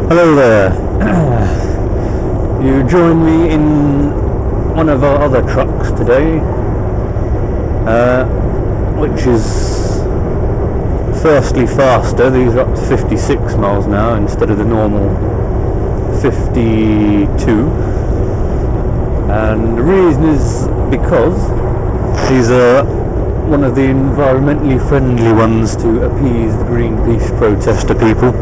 Hello there. You join me in one of our other trucks today, which is firstly faster. These are up to 56 miles an hour instead of the normal 52, and the reason is because these are one of the environmentally friendly ones to appease the Greenpeace protester people.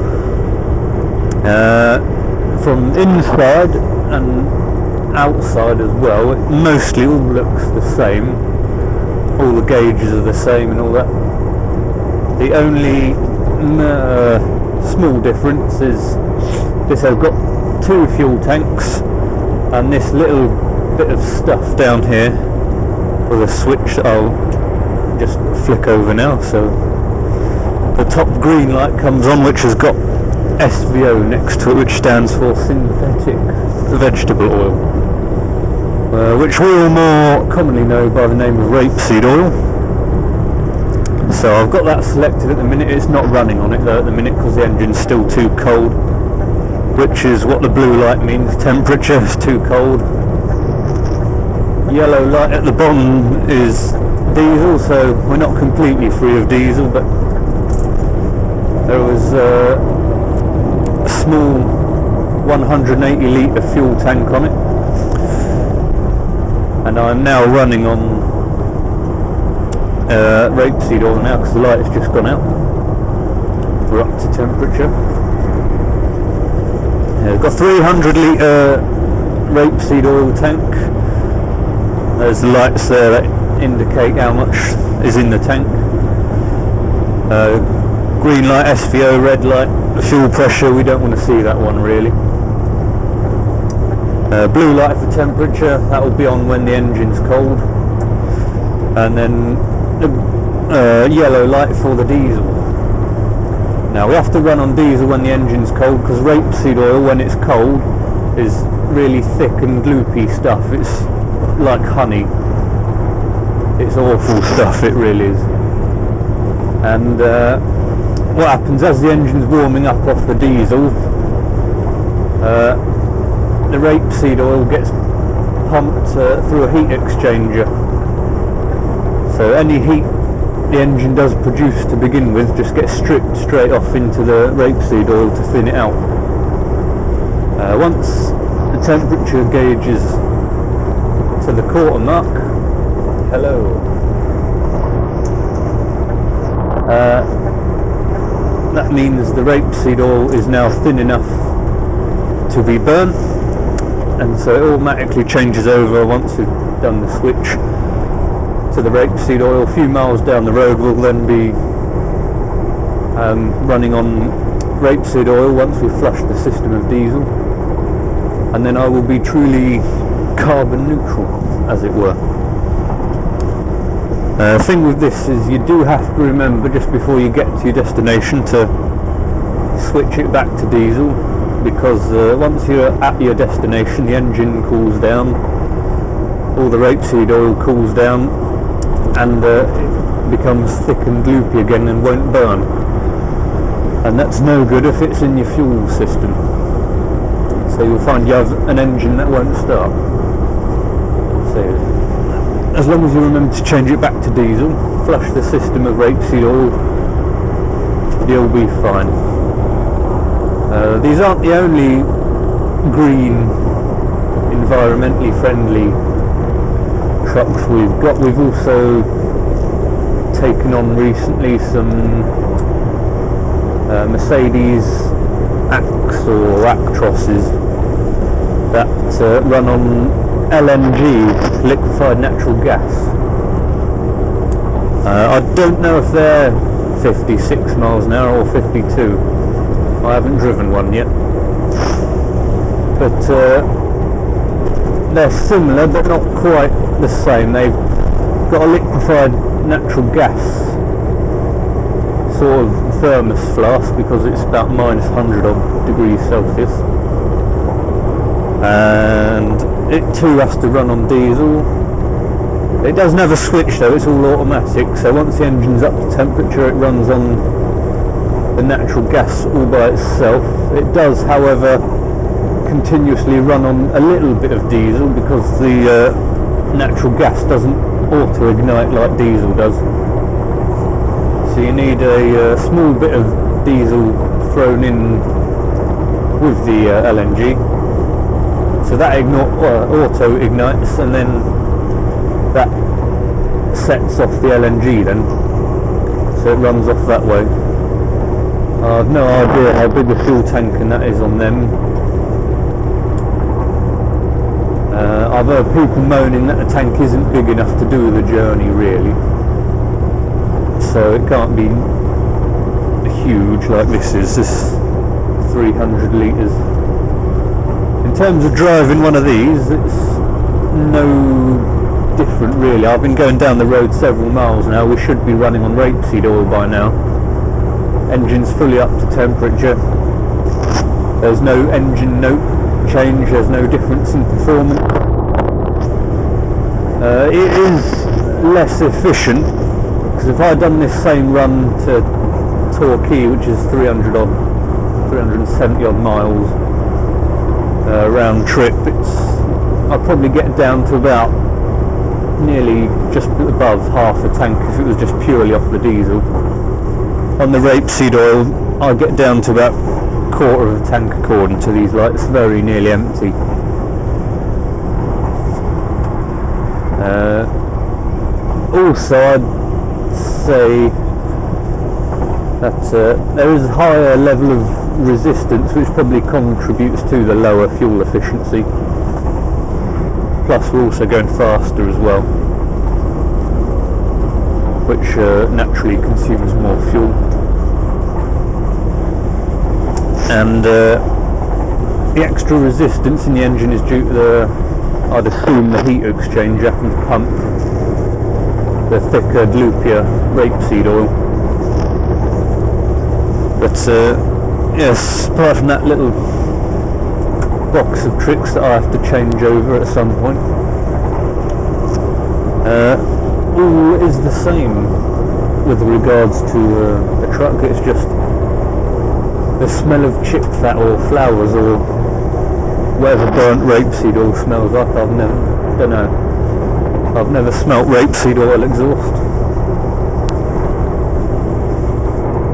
From inside and outside as well, it mostly all looks the same. All the gauges are the same and all that. The only small difference is this has got two fuel tanks and this little bit of stuff down here with a switch that I'll just flick over now. So the top green light comes on, which has got SVO next to it, which stands for synthetic vegetable oil, which we all more commonly know by the name of rapeseed oil. So I've got that selected at the minute. It's not running on it though at the minute because the engine's still too cold, which is what the blue light means. Temperature is too cold. Yellow light at the bottom is diesel, so we're not completely free of diesel, but there was a small 180 litre fuel tank on it, and I'm now running on rapeseed oil now because the light has just gone out. We're up to temperature. We've got 300 litre rapeseed oil tank. There's the lights there that indicate how much is in the tank. Green light SVO, red light fuel pressure. We don't want to see that one really. Blue light for temperature, that will be on when the engine's cold, and then the yellow light for the diesel. Now we have to run on diesel when the engine's cold because rapeseed oil when it's cold is really thick and gloopy stuff. It's like honey. It's awful stuff, it really is. And what happens as the engine's warming up off the diesel, the rapeseed oil gets pumped through a heat exchanger. So any heat the engine does produce to begin with just gets stripped straight off into the rapeseed oil to thin it out. Once the temperature gauges to the quarter mark, that means the rapeseed oil is now thin enough to be burnt, and so it automatically changes over once we've done the switch to the rapeseed oil. A few miles down the road we'll then be running on rapeseed oil once we've flushed the system of diesel, and then I will be truly carbon neutral, as it were. Thing with this is you do have to remember just before you get to your destination to switch it back to diesel, because once you're at your destination the engine cools down, all the rapeseed oil cools down, and it becomes thick and gloopy again and won't burn, and that's no good if it's in your fuel system. So you'll find you have an engine that won't start. So as long as you remember to change it back to diesel, flush the system of rapeseed oil, you'll be fine. These aren't the only green, environmentally friendly trucks we've got. We've also taken on recently some Mercedes actroses that run on LNG, liquefied natural gas. I don't know if they're 56 miles an hour or 52. I haven't driven one yet, but they're similar but not quite the same. They've got a liquefied natural gas sort of thermos flask because it's about minus 100 odd degrees Celsius, and it too has to run on diesel. It doesn't have a switch though, it's all automatic, so once the engine's up to temperature it runs on the natural gas all by itself. It does, however, continuously run on a little bit of diesel because the natural gas doesn't auto-ignite like diesel does. So you need a small bit of diesel thrown in with the LNG, so that auto-ignites, and then that sets off the LNG then, so it runs off that way. I've no idea how big a fuel tank and that is on them. I've heard people moaning that the tank isn't big enough to do the journey really, so it can't be huge like this is. This 300 litres. In terms of driving one of these, it's no different really. I've been going down the road several miles now. We should be running on rapeseed oil by now. Engine's fully up to temperature. There's no engine note change, there's no difference in performance. It is less efficient, because if I'd done this same run to Torquay, which is 370 odd miles round trip, I'd probably get down to about nearly just above half a tank if it was just purely off the diesel. On the rapeseed oil I'll get down to about quarter of a tank according to these lights, very nearly empty. Also I'd say that there is a higher level of resistance, which probably contributes to the lower fuel efficiency. Plus we're also going faster as well, which naturally consumes more fuel. And the extra resistance in the engine is due to the, I'd assume, the heat exchange having to pump the thicker, loopier rapeseed oil. But yes, apart from that little box of tricks that I have to change over at some point, all is the same with regards to the truck. It's just the smell of chip fat or flowers or whatever burnt rapeseed oil smells like. I've never smelt rapeseed oil exhaust.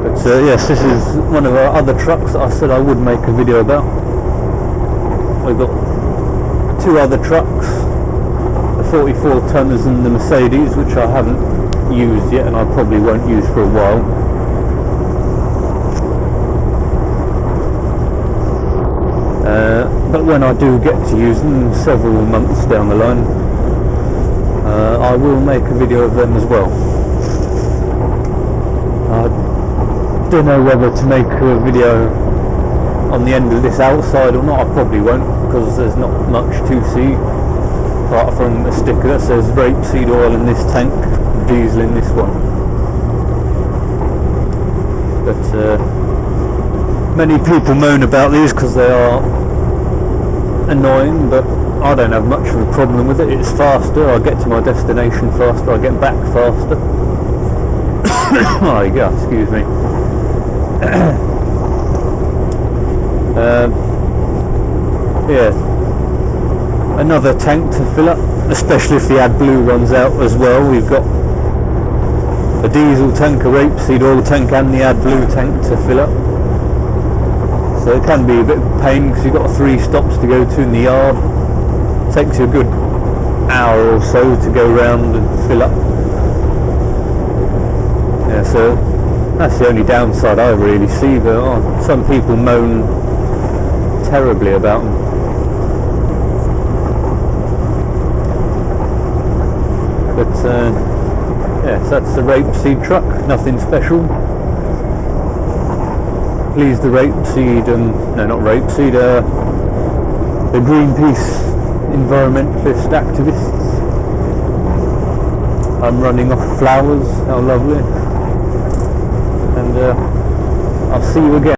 But yes, this is one of our other trucks that I said I would make a video about. We've got two other trucks, the 44 tonners and the Mercedes, which I haven't used yet and I probably won't use for a while. But when I do get to use them several months down the line, I will make a video of them as well. I don't know whether to make a video on the end of this outside or not. I probably won't, because there's not much to see apart from a sticker that says rapeseed oil in this tank, diesel in this one. But many people moan about these because they are annoying, but I don't have much of a problem with it. It's faster, I get to my destination faster, I get back faster. Oh, you go, excuse me. Yeah, another tank to fill up, especially if the AdBlue runs out as well. We've got a diesel tank, a rapeseed oil tank and the AdBlue tank to fill up. So it can be a bit of a pain because you've got 3 stops to go to in the yard. It takes you a good hour or so to go round and fill up. Yeah, so that's the only downside I really see, but some people moan terribly about them. But yes, that's the rapeseed truck, nothing special. Please the rapeseed, no, not rapeseed, the Greenpeace environmentalist activists. I'm running off flowers, how lovely. And I'll see you again.